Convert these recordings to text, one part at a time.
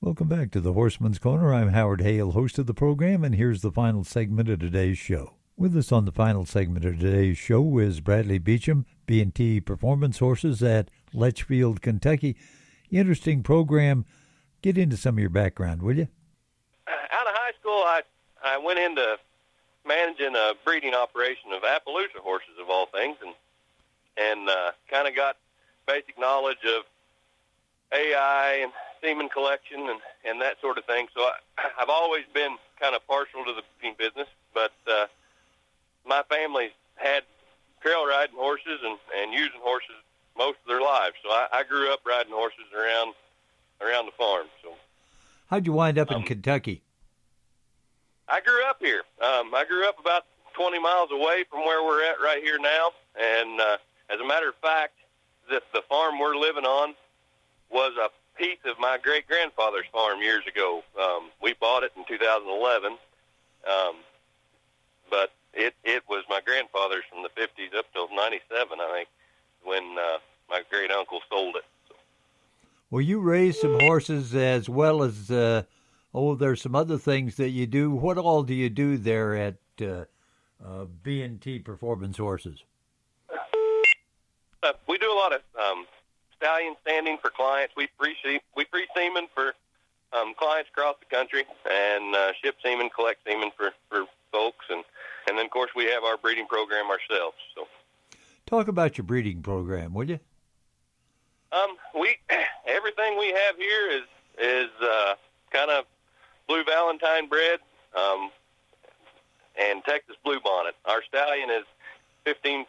Welcome back to the Horseman's Corner. I'm Howard Hale, host of the program, and here's the final segment of today's show. With us on the final segment of today's show is Bradley Beauchamp, B&T Performance Horses at Letchfield, Kentucky. Interesting program. Get into some of your background, will you? Out of high school, I went into managing a breeding operation of Appaloosa horses, of all things, and kind of got basic knowledge of AI and semen collection and that sort of thing. So I've always been kind of partial to the breeding business, but my family had trail riding horses and using horses most of their lives. So I grew up riding horses around the farm. So how'd you wind up in Kentucky? I grew up here. I grew up about 20 miles away from where we're at right here now. And as a matter of fact, the farm we're living on was a piece of my great-grandfather's farm years ago. We bought it in 2011, but it was my grandfather's from the 50s up till 97, I think, when my great-uncle sold it. So. Well, you raise some horses as well as, there's some other things that you do. What all do you do there at B&T Performance Horses? We do a lot of stallion standing for clients. We free semen for clients across the country, and ship semen, collect semen for folks, and then of course we have our breeding program ourselves. So, talk about your breeding program, will you? Everything we have here is kind of Blue Valentine bred and Texas Blue Bonnet. Our stallion is 15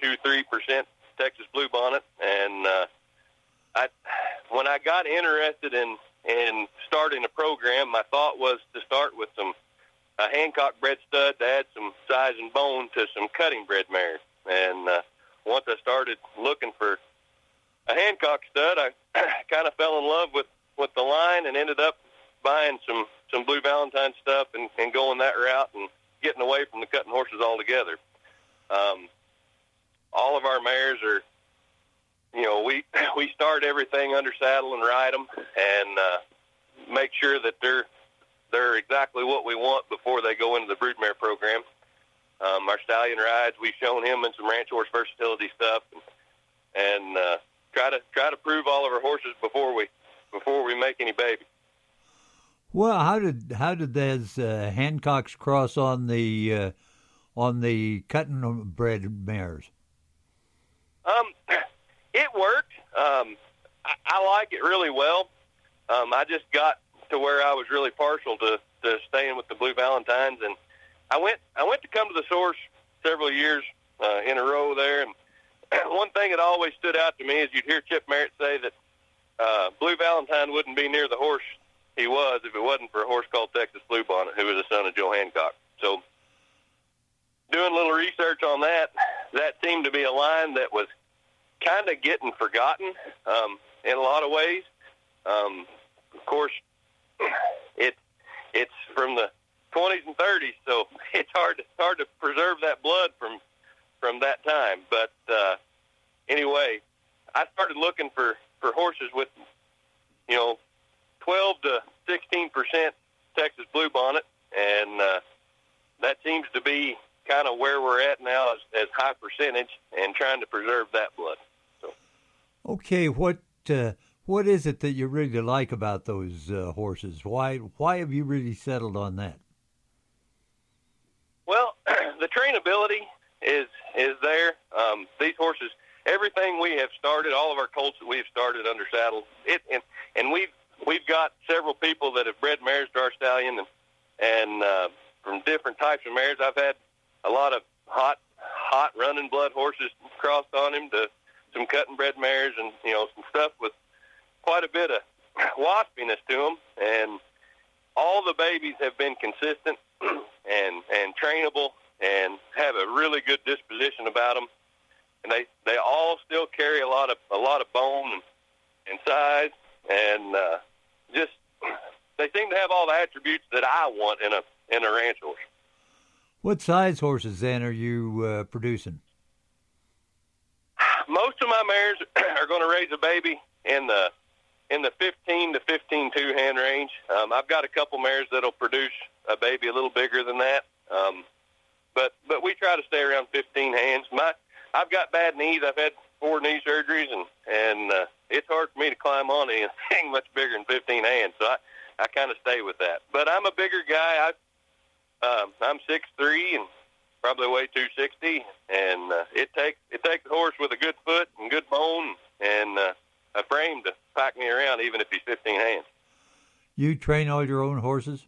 to 3% Texas Blue Bonnet, and when I got interested in starting a program, my thought was to start with a Hancock bred stud to add some size and bone to some cutting bred mares. And once I started looking for a Hancock stud, I kind of fell in love with the line and ended up buying some Blue Valentine stuff and going that route and getting away from the cutting horses altogether. All of our mares are, we start everything under saddle and ride them and make sure that they're exactly what we want before they go into the broodmare program. Our stallion rides, we've shown him in some ranch horse versatility stuff, and try to prove all of our horses before we make any baby. Well, how did those Hancocks cross on the cutting bred mares? It worked. I like it really well. I just got to where I was really partial to staying with the Blue Valentines, and I went to come to the source several years in a row there, and one thing that always stood out to me is you'd hear Chip Merritt say that Blue Valentine wouldn't be near the horse he was if it wasn't for a horse called Texas Blue Bonnet, who was the son of Joe Hancock. So doing a little research on that seemed to be a line that was kind of getting forgotten in a lot of ways. Of course, it's from the 20s and 30s, so it's hard to preserve that blood from that time. But anyway, I started looking for horses with 12 to 16% Texas Blue Bonnet, and that seems to be kind of where we're at now as high percentage, and trying to preserve that blood. So, okay, what is it that you really like about those horses? Why have you really settled on that? Well, the trainability is there. These horses, everything we have started, all of our colts that we've started under saddle, and we've got several people that have bred mares to our stallion, and from different types of mares. I've had a lot of hot running blood horses crossed on him to some cutting bred mares, and some stuff with quite a bit of waspiness to them. And all the babies have been consistent and trainable and have a really good disposition about them. And they all still carry a lot of bone and size, and just they seem to have all the attributes that I want in a ranch horse. What size horses then are you producing? Most of my mares are going to raise a baby in the in the 15 to 15.2 hand range. I've got a couple mares that'll produce a baby a little bigger than that. But we try to stay around 15 hands. I've got bad knees. I've had 4 knee surgeries, and it's hard for me to climb on anything much bigger than 15 hands. So I kind of stay with that. But I'm a bigger guy. I'm 6'3" and probably weigh 260, and it takes a horse with a good foot and good bone and a frame to pack me around, even if he's 15 hands. You train all your own horses?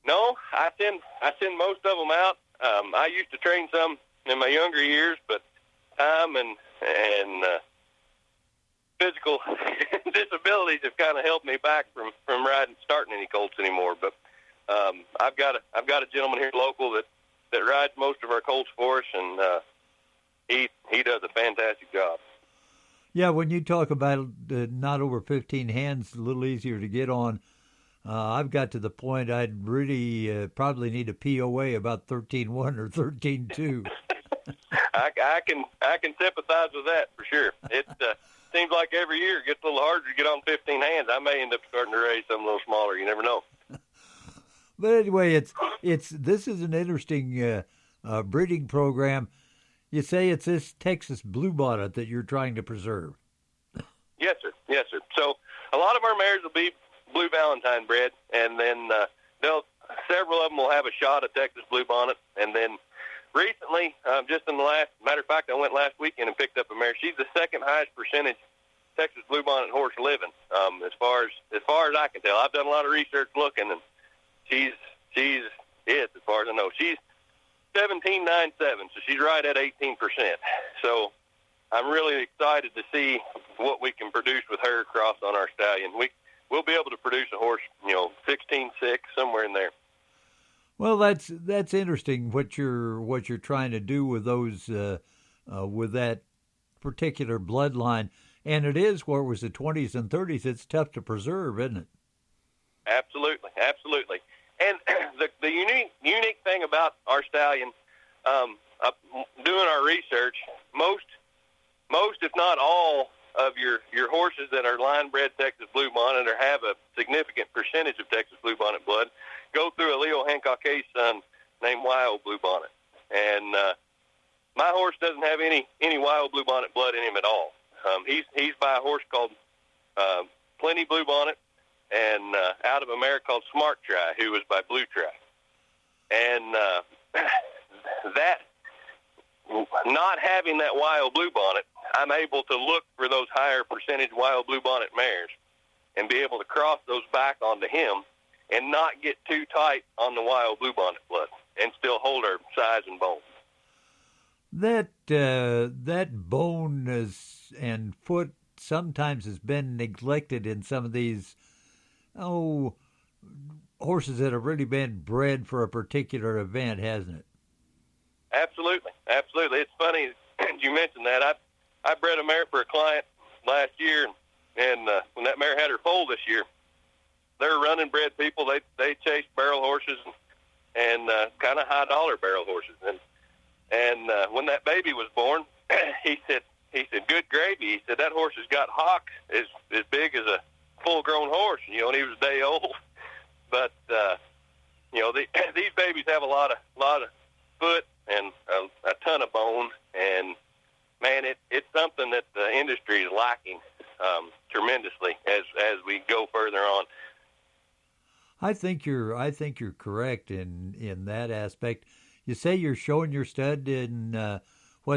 No, I send most of them out. I used to train some in my younger years, but time and physical disabilities have kind of held me back from starting any colts anymore. But I've got a gentleman here local that rides most of our colts for us, and he does a fantastic job. Yeah, when you talk about not over 15 hands, a little easier to get on, I've got to the point I'd really probably need a POA about 13.1 or 13.2. I can sympathize with that for sure. It seems like every year it gets a little harder to get on 15 hands. I may end up starting to raise something a little smaller. You never know. But anyway, this is an interesting breeding program. You say it's this Texas Bluebonnet that you're trying to preserve. Yes, sir. Yes, sir. So a lot of our mares will be Blue Valentine bred, and then several of them will have a shot of Texas Bluebonnet. And then recently, just in the matter of fact, I went last weekend and picked up a mare. She's the second highest percentage Texas Bluebonnet horse living, as far as I can tell. I've done a lot of research looking, and she's it as far as I know. She's 17.97, so she's right at 18%. So I'm really excited to see what we can produce with her across on our stallion. We'll be able to produce a horse, 16.6, somewhere in there. Well, that's interesting what you're trying to do with those with that particular bloodline, and it is where it was the 20s and 30s. It's tough to preserve, isn't it? Absolutely, absolutely. And the unique thing about our stallion, doing our research, most if not all of your horses that are line-bred Texas Bluebonnet or have a significant percentage of Texas Bluebonnet blood go through a Leo Hancock Hayes son named Wild Bluebonnet. And my horse doesn't have any Wild Bluebonnet blood in him at all. He's by a horse called Plenty Bluebonnet, and out of a mare called Smart Try, who was by Blue Try. And that, not having that Wild Bluebonnet, I'm able to look for those higher percentage Wild Bluebonnet mares and be able to cross those back onto him and not get too tight on the Wild Bluebonnet blood and still hold our size and bone. That bone and foot sometimes has been neglected in some of these horses that have really been bred for a particular event, hasn't it? Absolutely, absolutely. It's funny you mentioned that. I bred a mare for a client last year, and when that mare had her foal this year, they're running bred people. They chase barrel horses and kind of high dollar barrel horses. And when that baby was born, he said, "Good gravy." He said, "That horse has got hocks as big as a full grown horse." And he was a day old. But these babies have a lot of foot and a ton of bone, and man, it's something that the industry is lacking tremendously as we go further on. I think you're correct in that aspect. You say you're showing your stud in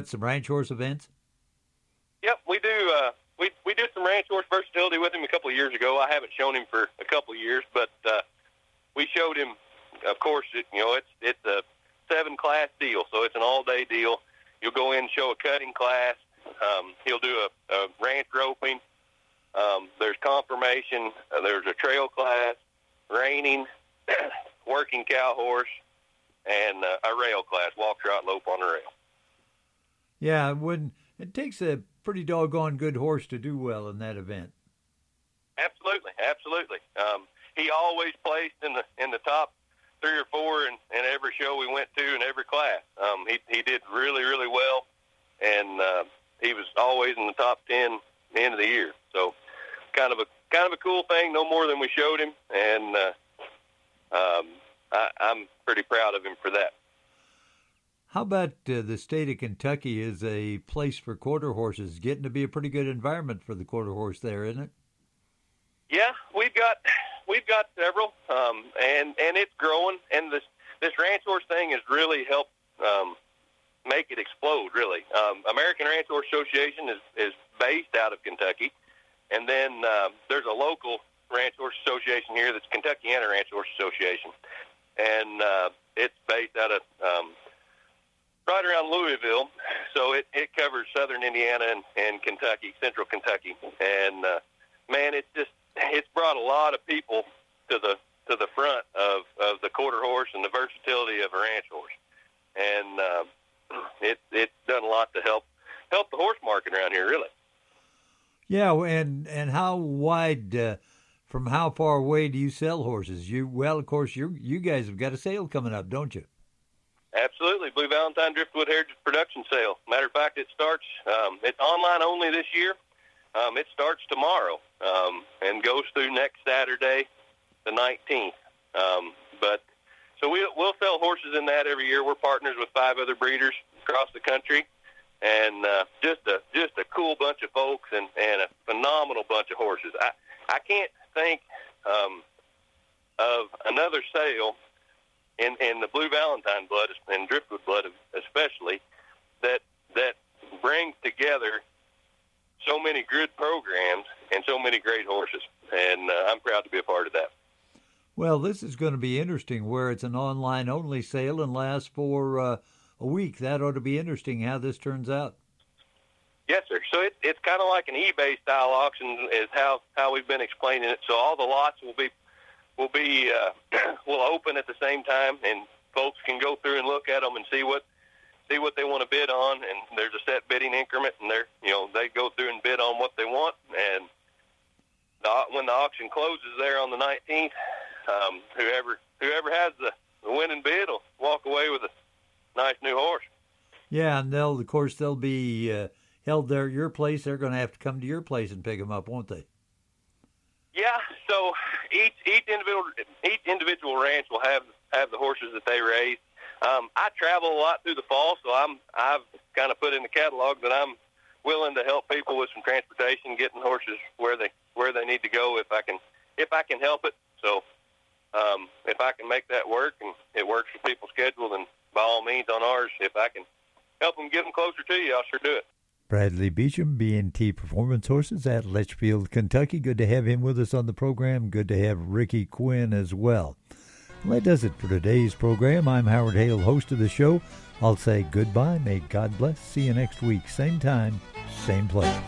some ranch horse events? Yep, we do. We did some ranch horse versatility with him a couple of years ago. I haven't shown him for a couple of years, but we showed him. Of course, it's a 7-class deal, so it's an all-day deal. You'll go in and show a cutting class. He'll do a ranch roping. There's confirmation. There's a trail class, reining, working cow horse, and a rail class, walk, trot, lope on the rail. Yeah, when it takes a pretty doggone good horse to do well in that event. Absolutely, absolutely. He always placed in the top 3 or 4 in every show we went to in every class. He did really, really well, and he was always in the top 10 at the end of the year. So kind of a cool thing, no more than we showed him, and I'm pretty proud of him for that. How about the state of Kentucky is a place for quarter horses? Getting to be a pretty good environment for the quarter horse there, isn't it? Yeah, we've got several, and it's growing. And this ranch horse thing has really helped make it explode. Really, American Ranch Horse Association is based out of Kentucky, and then there's a local ranch horse association here that's Kentuckiana Ranch Horse Association, and it's based out of right around Louisville, so it covers southern Indiana and Kentucky, central Kentucky, and man, it's brought a lot of people to the front of the quarter horse and the versatility of a ranch horse, and it's done a lot to help the horse market around here, really. Yeah, and how wide, from how far away do you sell horses? Of course, you guys have got a sale coming up, don't you? Absolutely. Blue Valentine Driftwood Heritage Production Sale. Matter of fact, it starts, it's online only this year. It starts tomorrow and goes through next Saturday, the 19th. So we'll sell horses in that every year. We're partners with 5 other breeders across the country, and just a cool bunch of folks and a phenomenal bunch of horses. I can't think of another sale in the Blue Valentine blood and Driftwood blood especially that brings together so many good programs and so many great horses, and I'm proud to be a part of that. Well, this is going to be interesting where it's an online-only sale and lasts for a week. That ought to be interesting how this turns out. Yes, sir. So it's kind of like an eBay-style auction is how we've been explaining it. So all the lots will open at the same time, and folks can go through and look at them and see what they want to bid on, and there's a set bidding increment, and they go through and bid on what they want, and when the auction closes there on the 19th, whoever has the winning bid will walk away with a nice new horse. Yeah, and they'll be held there at your place. They're going to have to come to your place and pick them up, won't they? Yeah. So each individual ranch will have the horses that they raise. I travel a lot through the fall, so I've kind of put in the catalog that I'm willing to help people with some transportation, getting horses where they need to go if I can help it. So if I can make that work and it works for people's schedule, then by all means on ours, if I can help them get them closer to you, I'll sure do it. Bradley Beauchamp, B&T Performance Horses at Litchfield, Kentucky. Good to have him with us on the program. Good to have Ricky Quinn as well. Well, that does it for today's program. I'm Howard Hale, host of the show. I'll say goodbye. May God bless. See you next week. Same time, same place.